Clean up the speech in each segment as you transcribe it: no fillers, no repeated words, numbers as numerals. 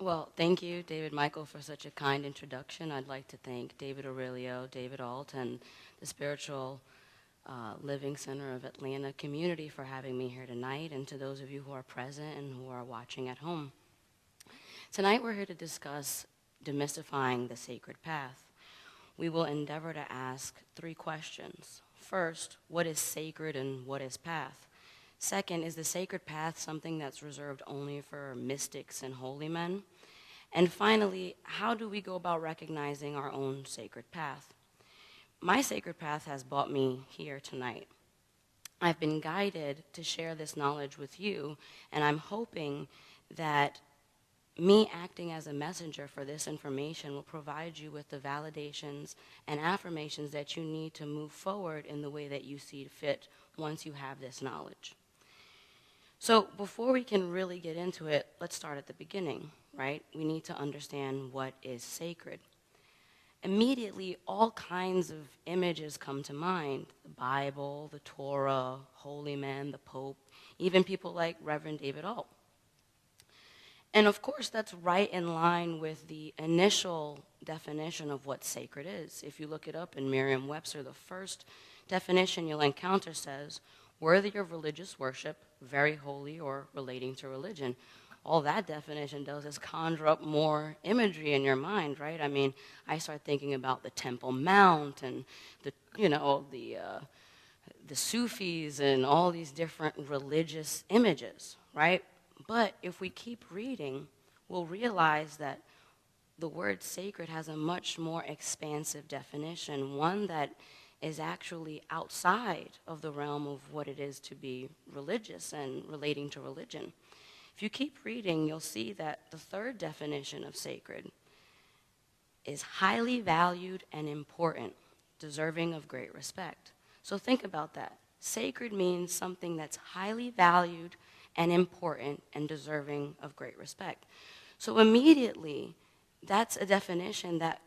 Well, thank you, David Michael, for such a kind introduction. I'd like to thank David Aurelio, David Alt, and the Spiritual Living Center of Atlanta community for having me here tonight, and to those of you who are present and who are watching at home. Tonight we're here to discuss demystifying the sacred path. We will endeavor to ask three questions. First, what is sacred and what is path? Second, is the sacred path something that's reserved only for mystics and holy men? And finally, how do we go about recognizing our own sacred path? My sacred path has brought me here tonight. I've been guided to share this knowledge with you, and I'm hoping that me acting as a messenger for this information will provide you with the validations and affirmations that you need to move forward in the way that you see fit once you have this knowledge. So before we can really get into it, let's start at the beginning, right? We need to understand what is sacred. Immediately, all kinds of images come to mind: the Bible, the Torah, holy men, the Pope, even people like Reverend David Alt. And of course, that's right in line with the initial definition of what sacred is. If you look it up in Merriam-Webster, the first definition you'll encounter says, worthy of religious worship, very holy, or relating to religion. All that definition does is conjure up more imagery in your mind, right? I mean, I start thinking about the Temple Mount and the Sufis and all these different religious images, right? But if we keep reading, we'll realize that the word sacred has a much more expansive definition, one that is actually outside of the realm of what it is to be religious and relating to religion. If you keep reading, you'll see that the third definition of sacred is highly valued and important, deserving of great respect. So think about that. Sacred means something that's highly valued and important and deserving of great respect. So immediately, that's a definition that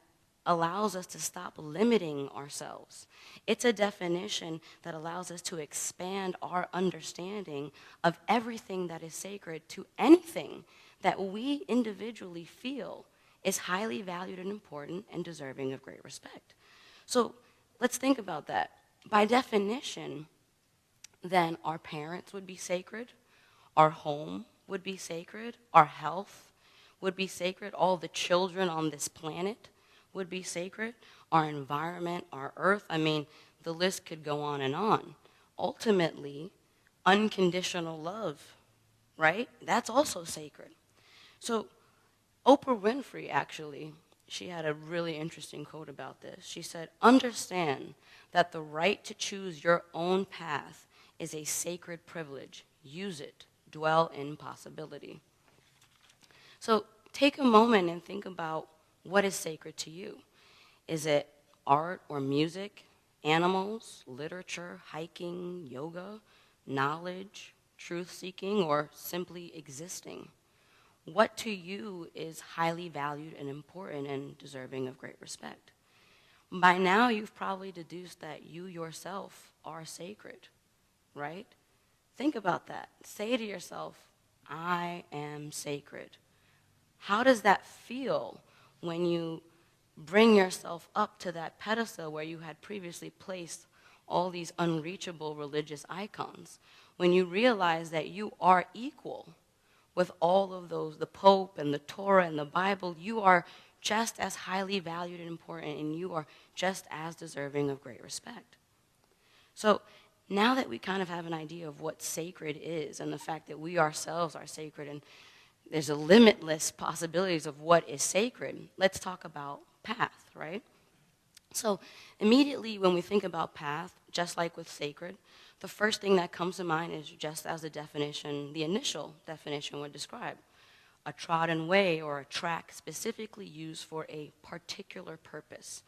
allows us to stop limiting ourselves. It's a definition that allows us to expand our understanding of everything that is sacred to anything that we individually feel is highly valued and important and deserving of great respect. So let's think about that. By definition, then our parents would be sacred, our home would be sacred, our health would be sacred, all the children on this planet would be sacred, our environment, our earth. I mean, the list could go on and on. Ultimately, unconditional love, right? That's also sacred. So Oprah Winfrey, actually, she had a really interesting quote about this. She said, understand that the right to choose your own path is a sacred privilege. Use it. Dwell in possibility. So take a moment and think about what is sacred to you. Is it art or music, animals, literature, hiking, yoga, knowledge, truth-seeking, or simply existing? What to you is highly valued and important and deserving of great respect? By now, you've probably deduced that you yourself are sacred, right? Think about that. Say to yourself, I am sacred. How does that feel when you bring yourself up to that pedestal where you had previously placed all these unreachable religious icons? When you realize that you are equal with all of those, the Pope and the Torah and the Bible, you are just as highly valued and important, and you are just as deserving of great respect. So now that we kind of have an idea of what sacred is and the fact that we ourselves are sacred and there's a limitless possibilities of what is sacred, let's talk about path, right? So immediately when we think about path, just like with sacred, the first thing that comes to mind is just as the definition, the initial definition would describe: a trodden way or a track specifically used for a particular purpose.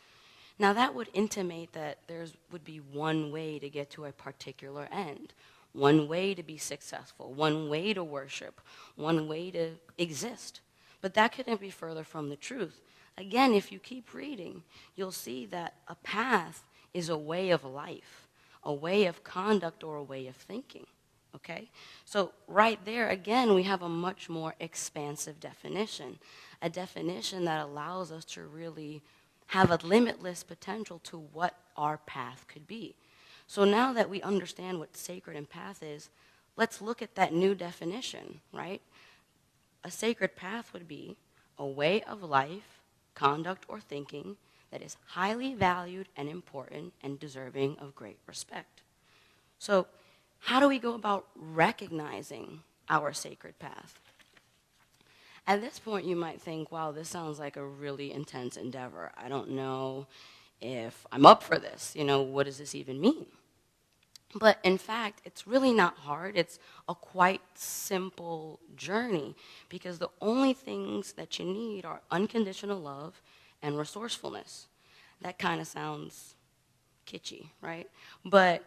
Now that would intimate that there would be one way to get to a particular end, one way to be successful, one way to worship, one way to exist. But that couldn't be further from the truth. Again, if you keep reading, you'll see that a path is a way of life, a way of conduct, or a way of thinking, okay? So right there, again, we have a much more expansive definition, a definition that allows us to really have a limitless potential to what our path could be. So now that we understand what sacred and path is, let's look at that new definition, right? A sacred path would be a way of life, conduct, or thinking that is highly valued and important and deserving of great respect. So how do we go about recognizing our sacred path? At this point, you might think, wow, this sounds like a really intense endeavor. I don't know if I'm up for this. What does this even mean? But in fact, it's really not hard. It's a quite simple journey because the only things that you need are unconditional love and resourcefulness. That kind of sounds kitschy, right? But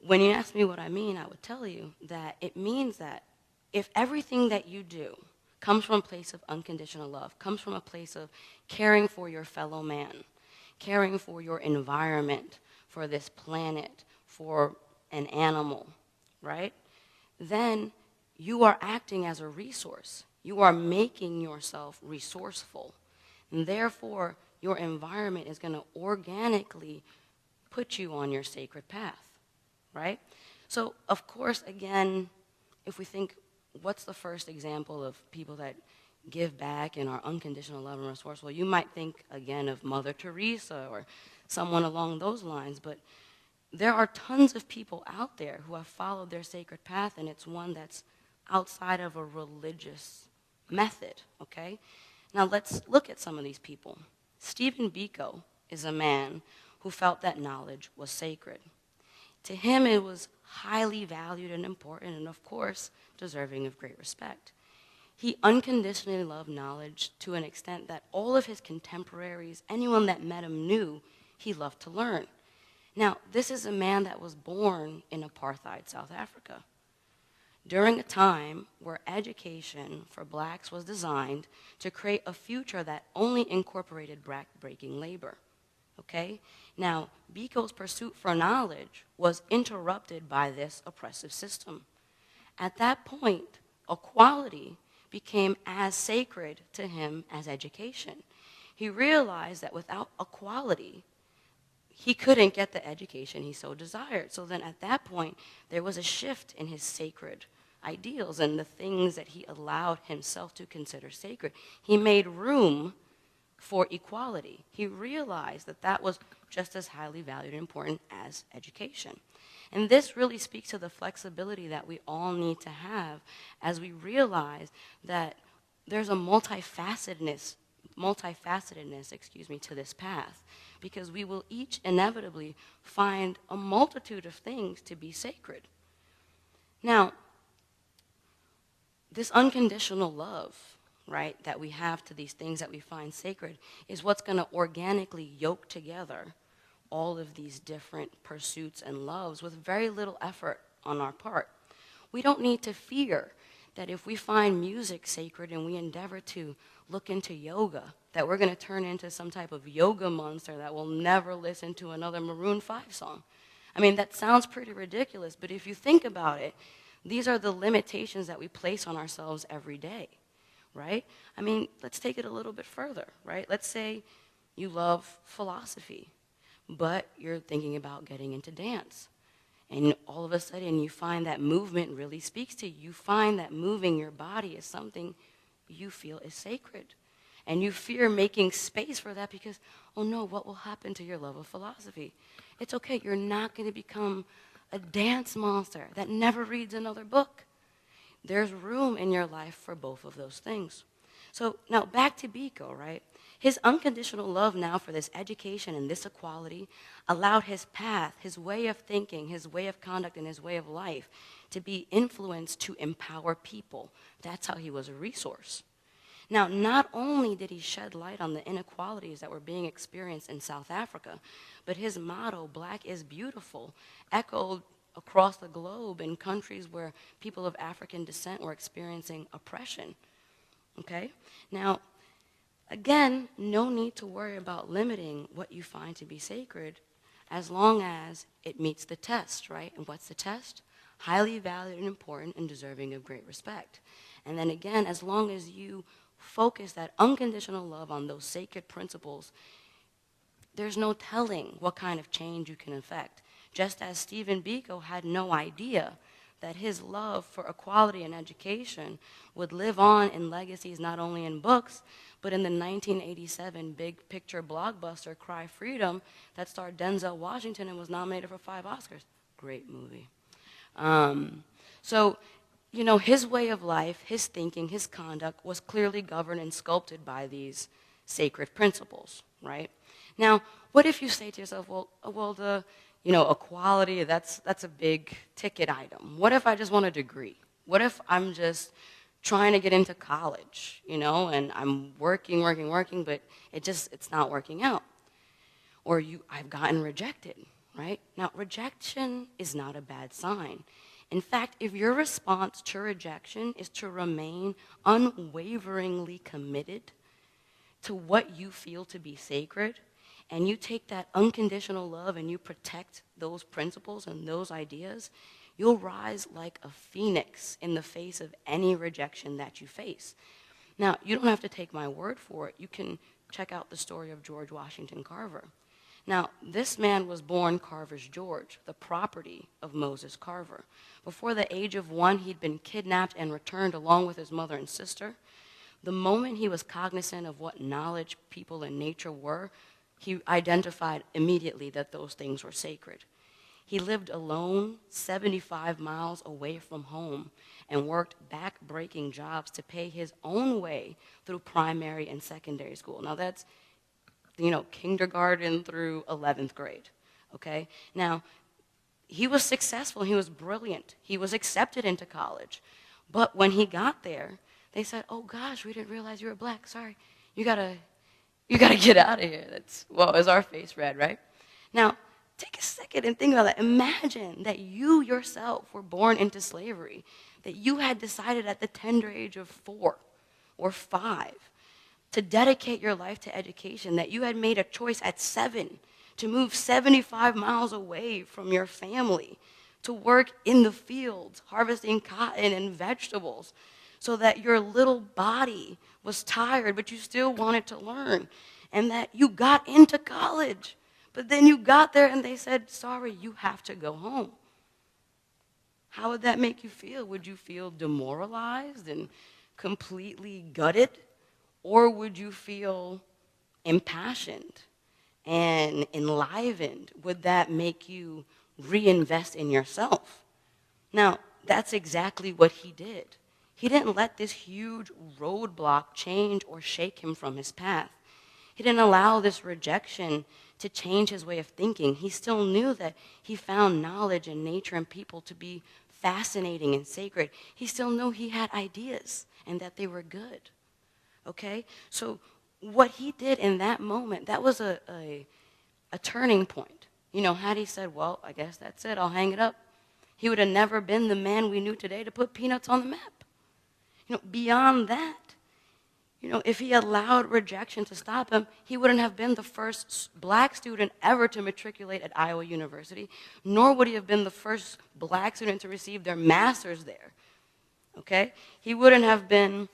when you ask me what I mean, I would tell you that it means that if everything that you do comes from a place of unconditional love, comes from a place of caring for your fellow man, caring for your environment, for this planet, for an animal, right? Then you are acting as a resource. You are making yourself resourceful. And therefore, your environment is going to organically put you on your sacred path, right? So, of course, again, if we think, what's the first example of people that give back and are unconditional love and resourceful? You might think, again, of Mother Teresa or someone along those lines, but there are tons of people out there who have followed their sacred path, and it's one that's outside of a religious method, okay? Now let's look at some of these people. Stephen Biko is a man who felt that knowledge was sacred. To him, it was highly valued and important, and of course, deserving of great respect. He unconditionally loved knowledge to an extent that all of his contemporaries, anyone that met him, knew he loved to learn. Now, this is a man that was born in apartheid South Africa, during a time where education for blacks was designed to create a future that only incorporated back-breaking labor. Okay? Now, Biko's pursuit for knowledge was interrupted by this oppressive system. At that point, equality became as sacred to him as education. He realized that without equality, he couldn't get the education he so desired. So then at that point, there was a shift in his sacred ideals and the things that he allowed himself to consider sacred. He made room for equality. He realized that that was just as highly valued and important as education. And this really speaks to the flexibility that we all need to have as we realize that there's a multifacetedness to this path, because we will each inevitably find a multitude of things to be sacred. Now, this unconditional love, right, that we have to these things that we find sacred is what's going to organically yoke together all of these different pursuits and loves with very little effort on our part. We don't need to fear that if we find music sacred and we endeavor to look into yoga, that we're going to turn into some type of yoga monster that will never listen to another Maroon 5 song. I mean, that sounds pretty ridiculous, but if you think about it, these are the limitations that we place on ourselves every day, right? I mean, let's take it a little bit further, right? Let's say you love philosophy, but you're thinking about getting into dance. And all of a sudden, you find that movement really speaks to you. You find that moving your body is something you feel is sacred. And you fear making space for that because, oh no, what will happen to your love of philosophy? It's okay, you're not going to become a dance monster that never reads another book. There's room in your life for both of those things. So now back to Biko, right? His unconditional love now for this education and this equality allowed his path, his way of thinking, his way of conduct, and his way of life to be influenced to empower people. That's how he was a resource. Now, not only did he shed light on the inequalities that were being experienced in South Africa, but his motto, "Black is beautiful," echoed across the globe in countries where people of African descent were experiencing oppression. Okay? Now, again, no need to worry about limiting what you find to be sacred as long as it meets the test, right? And what's the test? highly valued and important and deserving of great respect. And then again, as long as you focus that unconditional love on those sacred principles, there's no telling what kind of change you can effect. Just as Stephen Biko had no idea that his love for equality and education would live on in legacies not only in books, but in the 1987 big picture blockbuster Cry Freedom that starred Denzel Washington and was nominated for 5 Oscars. Great movie. So, you know, his way of life, his thinking, his conduct was clearly governed and sculpted by these sacred principles, right? Now, what if you say to yourself, well, the, you know, equality, that's a big ticket item. What if I just want a degree? What if I'm just trying to get into college, you know, and I'm working, but it's not working out? Or I've gotten rejected, right? Now, rejection is not a bad sign. In fact, if your response to rejection is to remain unwaveringly committed to what you feel to be sacred, and you take that unconditional love and you protect those principles and those ideas, you'll rise like a phoenix in the face of any rejection that you face. Now, you don't have to take my word for it. You can check out the story of George Washington Carver. Now, this man was born Carver's George, the property of Moses Carver. Before the age of 1, he'd been kidnapped and returned along with his mother and sister. The moment he was cognizant of what knowledge, people, and nature were, he identified immediately that those things were sacred. He lived alone 75 miles away from home and worked back-breaking jobs to pay his own way through primary and secondary school. Now that's, you know, kindergarten through 11th grade, okay? Now, he was successful, he was brilliant, he was accepted into college. But when he got there, they said, oh gosh, we didn't realize you were black, sorry, you gotta get out of here. That's, well, is our face red, right? Now, take a second and think about that. Imagine that you yourself were born into slavery, that you had decided at the tender age of 4 or 5 to dedicate your life to education, that you had made a choice at 7 to move 75 miles away from your family, to work in the fields, harvesting cotton and vegetables, so that your little body was tired, but you still wanted to learn, and that you got into college. But then you got there and they said, sorry, you have to go home. How would that make you feel? Would you feel demoralized and completely gutted? Or would you feel impassioned and enlivened? Would that make you reinvest in yourself? Now, that's exactly what he did. He didn't let this huge roadblock change or shake him from his path. He didn't allow this rejection to change his way of thinking. He still knew that he found knowledge and nature and people to be fascinating and sacred. He still knew he had ideas and that they were good. Okay? So what he did in that moment, that was a turning point. You know, had he said, well, I guess that's it, I'll hang it up, he would have never been the man we knew today to put peanuts on the map. You know, beyond that, you know, if he allowed rejection to stop him, he wouldn't have been the first black student ever to matriculate at Iowa University, nor would he have been the first black student to receive their master's there, okay? He wouldn't have been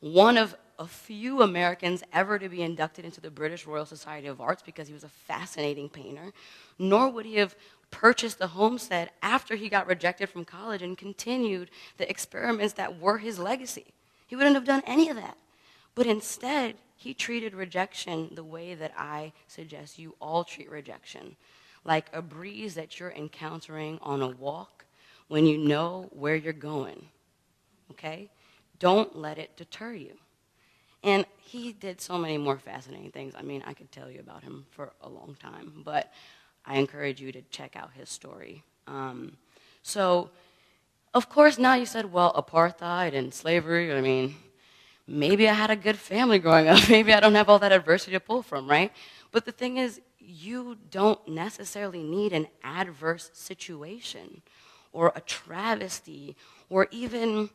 one of a few Americans ever to be inducted into the British Royal Society of Arts because he was a fascinating painter, nor would he have purchased the homestead after he got rejected from college and continued the experiments that were his legacy. He wouldn't have done any of that. But instead, he treated rejection the way that I suggest you all treat rejection, like a breeze that you're encountering on a walk when you know where you're going, okay? Don't let it deter you. And he did so many more fascinating things. I mean, I could tell you about him for a long time, but I encourage you to check out his story. So, of course, now you said, well, apartheid and slavery, I mean, maybe I had a good family growing up. Maybe I don't have all that adversity to pull from, right? But the thing is, you don't necessarily need an adverse situation or a travesty or even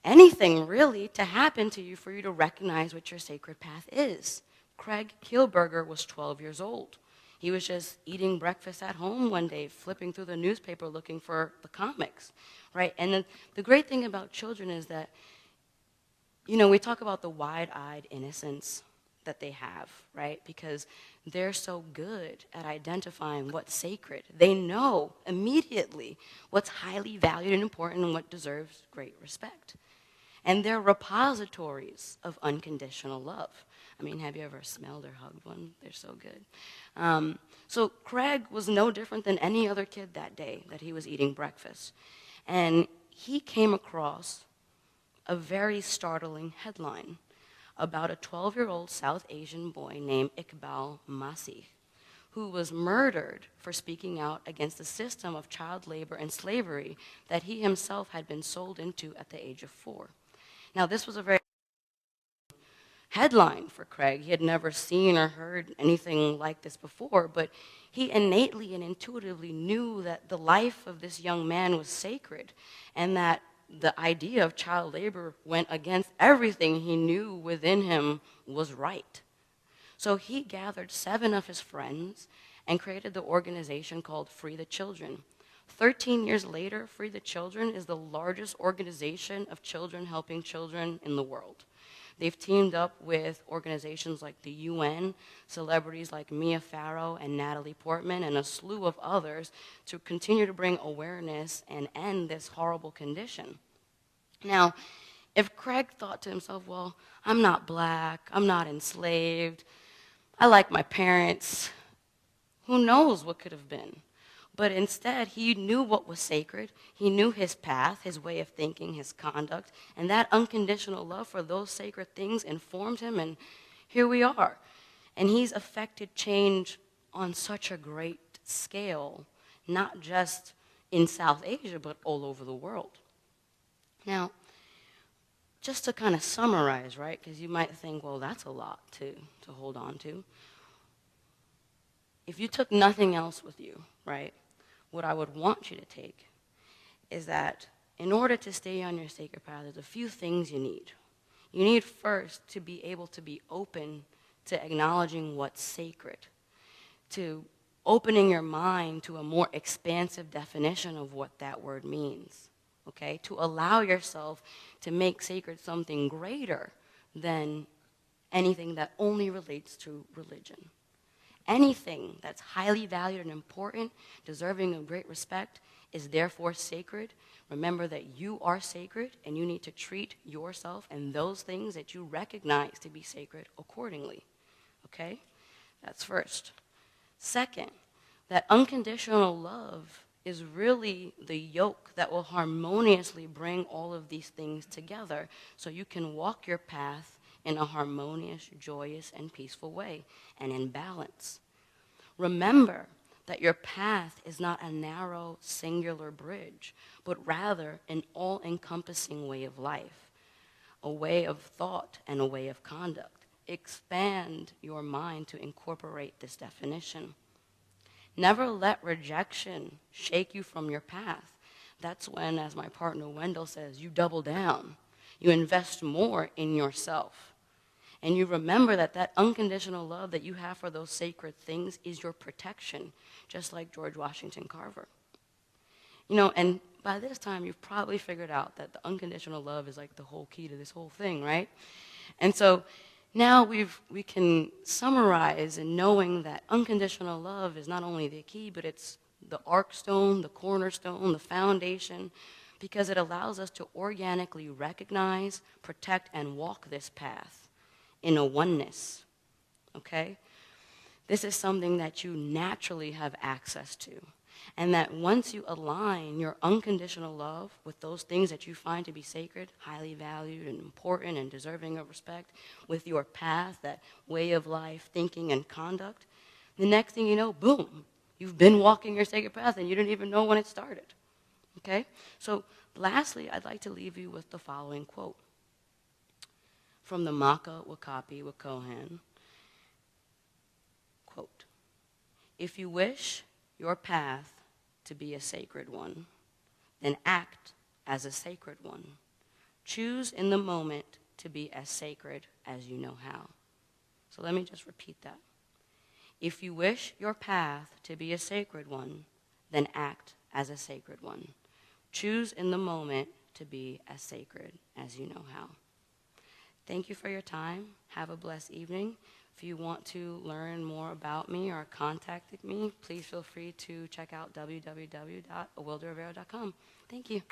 anything really to happen to you for you to recognize what your sacred path is. Craig Kielburger was 12 years old. He was just eating breakfast at home one day, flipping through the newspaper looking for the comics, right? And the great thing about children is that, we talk about the wide-eyed innocence that they have, right? Because they're so good at identifying what's sacred. They know immediately what's highly valued and important and what deserves great respect. And they're repositories of unconditional love. I mean, have you ever smelled or hugged one? They're so good. So Craig was no different than any other kid that day that he was eating breakfast. And he came across a very startling headline about a 12-year-old South Asian boy named Iqbal Masih, who was murdered for speaking out against the system of child labor and slavery that he himself had been sold into at the age of 4. Now, this was a very headline for Craig. He had never seen or heard anything like this before, but he innately and intuitively knew that the life of this young man was sacred and that the idea of child labor went against everything he knew within him was right. So he gathered 7 of his friends and created the organization called Free the Children. 13 years later, Free the Children is the largest organization of children helping children in the world. They've teamed up with organizations like the UN, celebrities like Mia Farrow and Natalie Portman, and a slew of others to continue to bring awareness and end this horrible condition. Now, if Craig thought to himself, well, I'm not black, I'm not enslaved, I like my parents, who knows what could have been? But instead, he knew what was sacred. He knew his path, his way of thinking, his conduct, and that unconditional love for those sacred things informed him, and here we are. And he's affected change on such a great scale, not just in South Asia, but all over the world. Now, just to kind of summarize, right, because you might think, well, that's a lot to hold on to. If you took nothing else with you, right, what I would want you to take is that in order to stay on your sacred path, there's a few things you need. You need first to be able to be open to acknowledging what's sacred, to opening your mind to a more expansive definition of what that word means, okay? To allow yourself to make sacred something greater than anything that only relates to religion. Anything that's highly valued and important, deserving of great respect, is therefore sacred. Remember that you are sacred, and you need to treat yourself and those things that you recognize to be sacred accordingly. Okay? That's first. Second, that unconditional love is really the yoke that will harmoniously bring all of these things together so you can walk your path in a harmonious, joyous, and peaceful way, and in balance. Remember that your path is not a narrow, singular bridge, but rather an all-encompassing way of life, a way of thought and a way of conduct. Expand your mind to incorporate this definition. Never let rejection shake you from your path. That's when, as my partner Wendell says, you double down. You invest more in yourself. And you remember that that unconditional love that you have for those sacred things is your protection, just like George Washington Carver. And by this time, you've probably figured out that the unconditional love is like the whole key to this whole thing, right? And so now we can summarize in knowing that unconditional love is not only the key, but it's the archstone, the cornerstone, the foundation, because it allows us to organically recognize, protect, and walk this path in a oneness, okay? This is something that you naturally have access to. And that once you align your unconditional love with those things that you find to be sacred, highly valued and important and deserving of respect, with your path, that way of life, thinking, and conduct, the next thing you know, boom, you've been walking your sacred path and you didn't even know when it started, okay? So lastly, I'd like to leave you with the following quote from the Maka Wakapi Wakohan. Quote, "If you wish your path to be a sacred one, then act as a sacred one. Choose in the moment to be as sacred as you know how." So let me just repeat that. If you wish your path to be a sacred one, then act as a sacred one. Choose in the moment to be as sacred as you know how. Thank you for your time. Have a blessed evening. If you want to learn more about me or contact me, please feel free to check out www.awilderrivera.com. Thank you.